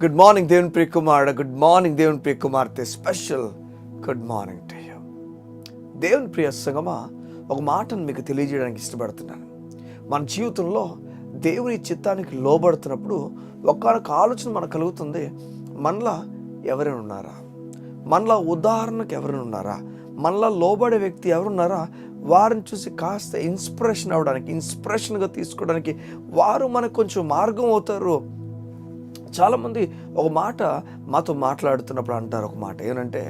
Good morning దేవుని ప్రియ కుమారుడు, good morning దేవుని ప్రియ కుమార్తె, special good morning to you. దేవుని ప్రియ సంగమా, ఒక మాటను మీకు తెలియజేయడానికి ఇష్టపడుతున్నాను. మన జీవితంలో దేవుని చిత్తానికి లోబడుతున్నప్పుడు ఒక్కొక్క ఆలోచన మనకు కలుగుతుంది. మనలా ఎవరైనా ఉన్నారా, మనలా ఉదాహరణకు ఎవరైనా ఉన్నారా, మనలా లోబడే వ్యక్తి ఎవరున్నారా, వారిని చూసి కాస్త ఇన్స్పిరేషన్ అవ్వడానికి, ఇన్స్పిరేషన్గా తీసుకోవడానికి వారు మనకు కొంచెం మార్గం అవుతారు. చాలామంది ఒక మాట మాతో మాట్లాడుతున్నప్పుడు అంటారు, ఒక మాట ఏమంటే,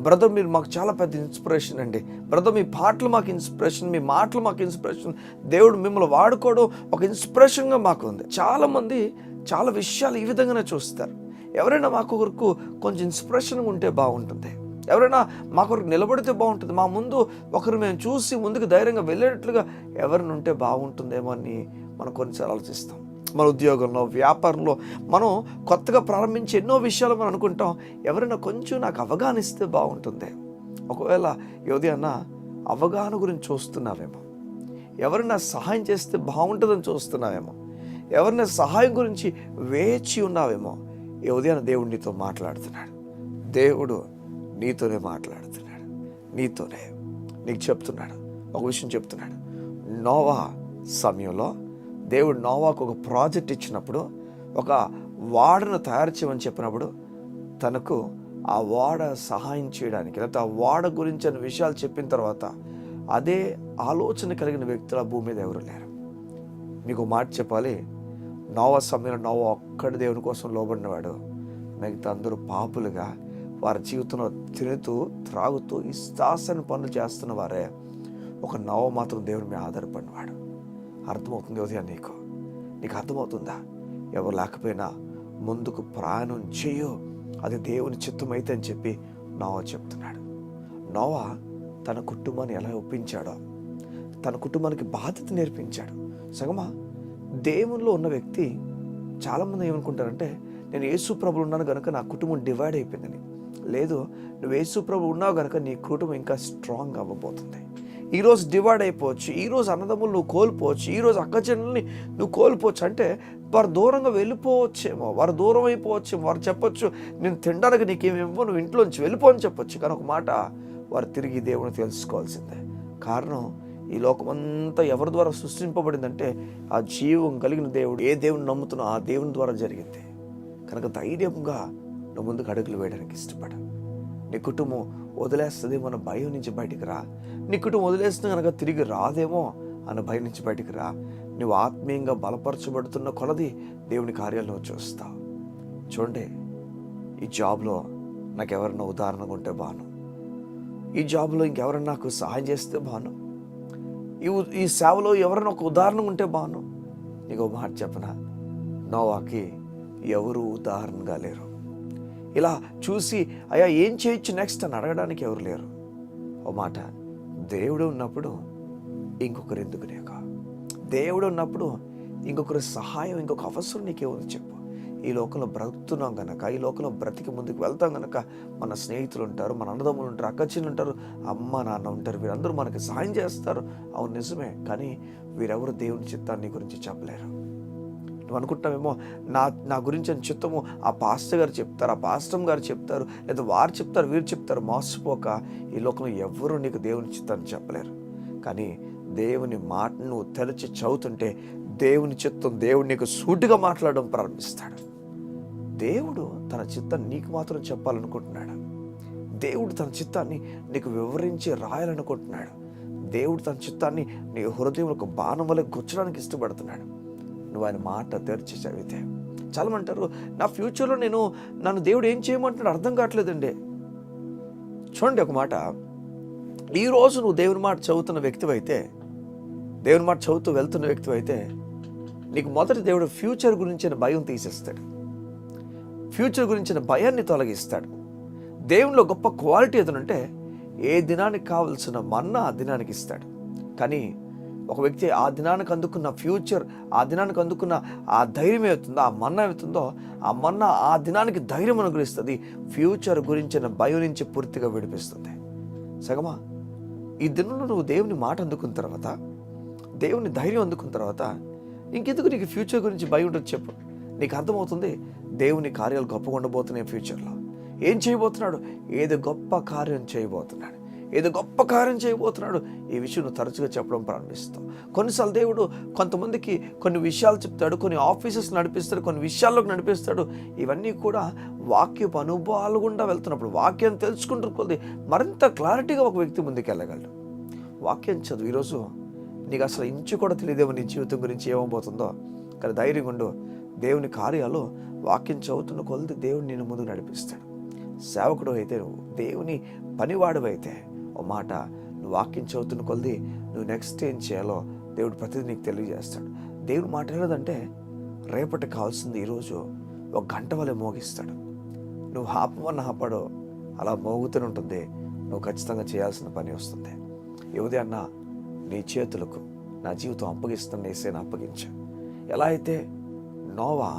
బ్రదర్ మీరు మాకు చాలా పెద్ద ఇన్స్పిరేషన్ అండి, బ్రదర్ మీ పాటలు మాకు ఇన్స్పిరేషన్, మీ మాటలు మాకు ఇన్స్పిరేషన్, దేవుడు మిమ్మల్ని వాడుకోవడం ఒక ఇన్స్పిరేషన్గా మాకు ఉంది. చాలామంది చాలా విషయాలు ఈ విధంగానే చూస్తారు. ఎవరైనా మాకొకరికి కొంచెం ఇన్స్పిరేషన్గా ఉంటే బాగుంటుంది, ఎవరైనా మాకొకరికి నిలబడితే బాగుంటుంది, మా ముందు ఒకరు మేము చూసి ముందుకు ధైర్యంగా వెళ్ళేటట్లుగా ఎవరైనా ఉంటే బాగుంటుందేమో అని మనం కొన్నిసార్లు ఆలోచిస్తాం. మన ఉద్యోగంలో, వ్యాపారంలో మనం కొత్తగా ప్రారంభించి ఎన్నో విషయాలు మనం అనుకుంటాం, ఎవరైనా కొంచెం నాకు అవగాహన ఇస్తే బాగుంటుంది. ఒకవేళ ఉదయాన్న అవగాహన గురించి చూస్తున్నావేమో, ఎవరైనా సహాయం చేస్తే బాగుంటుందని చూస్తున్నావేమో, ఎవరైనా సహాయం గురించి వేచి ఉన్నావేమో, ఈ ఉదయాన దేవుడు నీతో మాట్లాడుతున్నాడు. దేవుడు నీతోనే మాట్లాడుతున్నాడు, నీతోనే నీకు చెప్తున్నాడు. ఒక విషయం చెప్తున్నాడు. నోవా సమయంలో దేవుడు నోవాకు ఒక ప్రాజెక్ట్ ఇచ్చినప్పుడు, ఒక వాడను తయారు చేయమని చెప్పినప్పుడు, తనకు ఆ వాడ సహాయం చేయడానికి, లేకపోతే ఆ వాడ గురించి అనే విషయాలు చెప్పిన తర్వాత అదే ఆలోచన కలిగిన వ్యక్తులు ఆ భూమి మీద ఎవరు లేరు. మీకు మాట చెప్పాలి, నోవా సమయంలో నోవా ఒక్కడి దేవుని కోసం లోబడినవాడు, మిగతా అందరూ పాపులుగా వారి జీవితంలో తిరుగుతూ త్రాగుతూ ఇష్టాసని పనులు చేస్తున్న వారే. ఒక నోవా మాత్రం దేవుని మీద ఆధారపడినవాడు. అర్థమవుతుంది ఉదయం నీకు అర్థమవుతుందా? ఎవరు లేకపోయినా ముందుకు ప్రయాణం చేయు, అది దేవుని చిత్తమైతే అని చెప్పి నోవా చెప్తున్నాడు. నోవా తన కుటుంబాన్ని ఎలా ఒప్పించాడో, తన కుటుంబానికి బాధ్యత నేర్పించాడు. సగమా దేవునిలో ఉన్న వ్యక్తి చాలామంది ఏమనుకుంటారంటే, నేను యేసు ప్రభువు ఉన్నాను కనుక నా కుటుంబం డివైడ్ అయిపోయిందని. లేదు, నువ్వు యేసు ప్రభువు ఉన్నావు కనుక నీ కుటుంబం ఇంకా స్ట్రాంగ్ అవ్వబోతుంది. ఈరోజు డివైడ్ అయిపోవచ్చు, ఈరోజు అన్నదమ్ములు నువ్వు కోల్పోవచ్చు, ఈరోజు అక్కచెల్లెల్ని నువ్వు కోల్పోవచ్చు. అంటే వారు దూరంగా వెళ్ళిపోవచ్చేమో, వారు దూరం అయిపోవచ్చేమో. వారు చెప్పొచ్చు, నేను తినడానికి నీకేమివ్వను, నువ్వు ఇంట్లోంచి వెళ్ళిపో అని చెప్పొచ్చు. కానీ ఒక మాట, వారు తిరిగి దేవుని తెలుసుకోవాల్సిందే. కారణం, ఈ లోకమంతా ఎవరి ద్వారా సృష్టింపబడిందంటే ఆ జీవం కలిగిన దేవుడు, ఏ దేవుని నమ్ముతున్నా ఆ దేవుని ద్వారా జరిగింది. కనుక ధైర్యంగా నువ్వు ముందుకు అడుగులు వేయడానికి ఇష్టపడ. నీ కుటుంబం వదిలేస్తుందేమో అన్న భయం నుంచి బయటికి రా. నీ కుటుంబం వదిలేస్తుంది కనుక తిరిగి రాదేమో అన్న భయం నుంచి బయటికి రా. నువ్వు ఆత్మీయంగా బలపరచబడుతున్న కొలది దేవుని కార్యాలు నువ్వు చూస్తావు. చూడండి, ఈ జాబ్లో నాకు ఎవరన్నా ఉదాహరణగా ఉంటే బాను, ఈ జాబ్లో ఇంకెవరన్నా నాకు సహాయం చేస్తే బాను, ఈ సేవలో ఎవరైనా ఒక ఉదాహరణ ఉంటే బాను. నీకు మాట చెప్పనా, నోవాకి ఎవరు ఉదాహరణగా లేరు. ఇలా చూసి అయ్యా ఏం చేయొచ్చు నెక్స్ట్ అని అడగడానికి ఎవరు లేరు. ఓ మాట, దేవుడు ఉన్నప్పుడు ఇంకొకరు ఎందుకు నీకు? దేవుడు ఉన్నప్పుడు ఇంకొకరి సహాయం, ఇంకొక అవసరం నీకేముంది చెప్పు. ఈ లోకంలో బ్రతుకుతున్నాం కనుక, ఈ లోకంలో బ్రతికి ముందుకు వెళ్తాం కనుక మన స్నేహితులు ఉంటారు, మన అన్నదమ్ములు ఉంటారు, అక్కచెల్లులు ఉంటారు, అమ్మ నాన్న ఉంటారు, వీరందరూ మనకి సహాయం చేస్తారు. అవును నిజమే, కానీ వీరెవరు దేవుని చిత్తాన్ని గురించి చెప్పలేరు. నువ్వు అనుకుంటావేమో నా గురించి అని చిత్తము ఆ పాస్టర్ గారు చెప్తారు, ఆ పాస్టర్ గారు చెప్తారు, లేదా వారు చెప్తారు, వీరు చెప్తారు. మోసపోక, ఈ లోకంలో ఎవ్వరూ నీకు దేవుని చిత్తాన్ని చెప్పలేరు. కానీ దేవుని మాటను నువ్వు తెరచి చదువుతుంటే దేవుని చిత్తం, దేవుడు నీకు సూటిగా మాట్లాడడం ప్రారంభిస్తాడు. దేవుడు తన చిత్తాన్ని నీకు మాత్రం చెప్పాలనుకుంటున్నాడు. దేవుడు తన చిత్తాన్ని నీకు వివరించి రాయాలనుకుంటున్నాడు. దేవుడు తన చిత్తాన్ని నీ హృదయంలో ఒక బాణం వల్ల గుచ్చడానికి ఇష్టపడుతున్నాడు. నువ్వు ఆయన మాట తెరిచి చదివితే. చాలా అంటారు, నా ఫ్యూచర్లో నన్ను దేవుడు ఏం చేయమంటున్నాడు అర్థం కావట్లేదండి. చూడండి, ఒక మాట, ఈరోజు నువ్వు దేవుని మాట చదువుతున్న వ్యక్తివైతే, దేవుని మాట చదువుతూ వెళ్తున్న వ్యక్తివైతే, నీకు మొదటి దేవుడు ఫ్యూచర్ గురించిన భయం తీసేస్తాడు, ఫ్యూచర్ గురించిన భయాన్ని తొలగిస్తాడు. దేవునిలో గొప్ప క్వాలిటీ ఏదనంటే, ఏ దినానికి కావలసిన మన్నా ఆ దినానికి ఇస్తాడు. కానీ ఒక వ్యక్తి ఆ దినానికి అందుకున్న ఫ్యూచర్, ఆ దినానికి అందుకున్న ఆ ధైర్యం ఏమవుతుందో, ఆ మన్నా ఏమవుతుందో, ఆ మన్నా ఆ దినానికి ధైర్యం అనుగ్రహిస్తుంది, ఫ్యూచర్ గురించిన భయం నుంచి పూర్తిగా విడిపిస్తుంది. సగమా, ఈ దినంలో నువ్వు దేవుని మాట అందుకున్న తర్వాత, దేవుని ధైర్యం అందుకున్న తర్వాత ఇంకెందుకు నీకు ఫ్యూచర్ గురించి భయం ఉంటుంది చెప్పు. నీకు అర్థమవుతుంది, దేవుని కార్యాలు గొప్పగా ఉండబోతున్నాయి ఫ్యూచర్లో. ఏం చేయబోతున్నాడు? ఏదో గొప్ప కార్యం చేయబోతున్నాడు, ఏదో గొప్ప కార్యం చేయబోతున్నాడు. ఈ విషయం నువ్వు తరచుగా చెప్పడం ప్రారంభిస్తావు. కొన్నిసార్లు దేవుడు కొంతమందికి కొన్ని విషయాలు చెప్తాడు, కొన్ని ఆఫీసెస్ నడిపిస్తాడు, కొన్ని విషయాల్లోకి నడిపిస్తాడు. ఇవన్నీ కూడా వాక్యపు అనుభవాలు గుండా వెళ్తున్నప్పుడు, వాక్యం తెలుసుకుంటూ కొద్ది మరింత క్లారిటీగా ఒక వ్యక్తి ముందుకు వెళ్ళగలడు. వాక్యం చదువు. ఈరోజు నీకు అసలు ఇంచు కూడా తెలియదేమో నీ జీవితం గురించి ఏమవుతుందో, కానీ ధైర్యంగా ఉండు. దేవుని కార్యాలు వాక్యం చదువుతున్న కొలది దేవుడు నిన్ను ముందుకు నడిపిస్తాడు. సేవకుడు అయితే, నువ్వు దేవుని పనివాడు అయితే, ఓ మాట, నువ్వు వాక్యం చదువుతున్న కొలది నువ్వు నెక్స్ట్ ఏం చేయాలో దేవుడు ప్రతిదీ నీకు తెలియజేస్తాడు. దేవుడు మాట ఏదంటే, రేపటి కావాల్సింది ఈరోజు 1 గంట వల్లే మోగిస్తాడు. నువ్వు ఆపడో అలా మోగుతూనే ఉంటుంది. నువ్వు ఖచ్చితంగా చేయాల్సిన పని వస్తుంది. ఏది అన్నా నీ చేతులకు నా జీవితం అప్పగిస్తాను, యేసేను అప్పగించా. ఎలా అయితే నోవా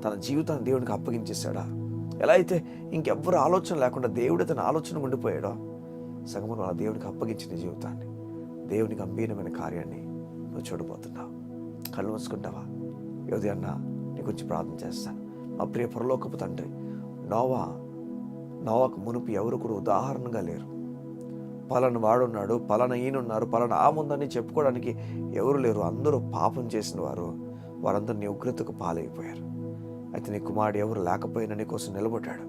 తన జీవితాన్ని దేవునికి అప్పగించేశాడా, ఎలా అయితే ఇంకెవ్వరు ఆలోచన లేకుండా దేవుడే తన ఆలోచన ఉండిపోయాడో, సగమును ఆ దేవునికి అప్పగించిన జీవితాన్ని, దేవుని గంభీరమైన కార్యాన్ని నువ్వు చూడబోతున్నావు. కళ్ళు మూసుకుంటావా? ఏది అన్నా నీ గురించి ప్రార్థన చేస్తాను. మా ప్రియ పరలోకపు తండ్రి, నోవాకు మునుపు ఎవరు కూడా ఉదాహరణగా లేరు. పలానా వాడున్నాడు, పలానా ఈయనున్నారు, పలానా ఆముందని చెప్పుకోవడానికి ఎవరు లేరు. అందరూ పాపం చేసిన వారు. వారందరూ నీ ఉగ్రతకు పాలైపోయారు. అయితే నీ కుమారుడు ఎవరు లేకపోయినా నీ కోసం నిలబడ్డాడు.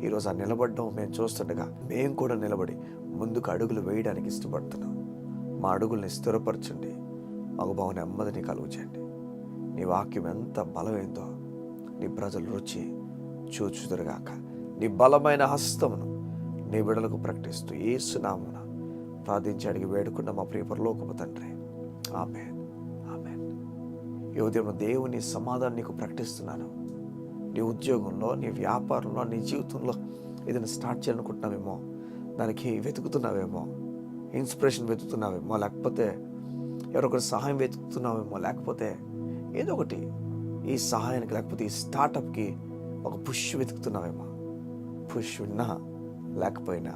ఈరోజు ఆ నిలబడడం మేము చూస్తుండగా మేము కూడా నిలబడి ముందుకు అడుగులు వేయడానికి ఇష్టపడుతున్నాం. మా అడుగుల్ని స్థిరపరచండి. మగబావు నెమ్మదిని కలుగుచండి. నీ వాక్యం ఎంత బలమైందో నీ ప్రజలు రుచి చూచుదురుగాక. నీ బలమైన హస్తమును నీ బిడ్డలకు ప్రకటిస్తూ యేసు నామమున ప్రార్థించి అడిగి వేడుకున్న మా ప్రియ పరలోకపు తండ్రి, ఆమేన్, ఆమేన్. ఈ ఉదయం దేవుని సమాధానం నీకు ప్రకటిస్తున్నాను. నీ ఉద్యోగంలో, నీ వ్యాపారంలో, నీ జీవితంలో ఏదైనా స్టార్ట్ చేయాలనుకుంటున్నావేమో, దానికి వెతుకుతున్నావేమో, ఇన్స్పిరేషన్ వెతుకుతున్నావేమో, లేకపోతే ఎవరొకరి సహాయం వెతుకుతున్నావేమో, లేకపోతే ఏదో ఒకటి ఈ సహాయానికి, లేకపోతే ఈ స్టార్టప్కి ఒక పుష్ వెతుకుతున్నావేమో. పుష్ ఉన్నా లేకపోయినా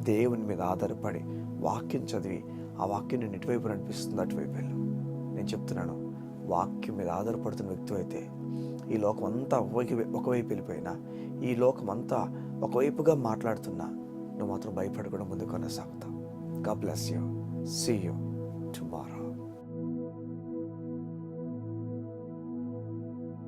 దేవుని మీద ఆధారపడి వాక్యం చదివి ఆ వాక్యం నేను ఇటువైపు నడిపిస్తుంది, అటువైపు వెళ్ళు. నేను చెప్తున్నాను, వాక్యం మీద ఆధారపడుతున్న వ్యక్తి అయితే ఈ లోకం అంతా ఒకవైపు వెళ్ళిపోయినా, ఈ లోకం అంతా ఒకవైపుగా మాట్లాడుతున్నా, నువ్వు మాత్రం భయపడకుండా ముందుకు కొనసాగుతావు. God bless you. See you tomorrow.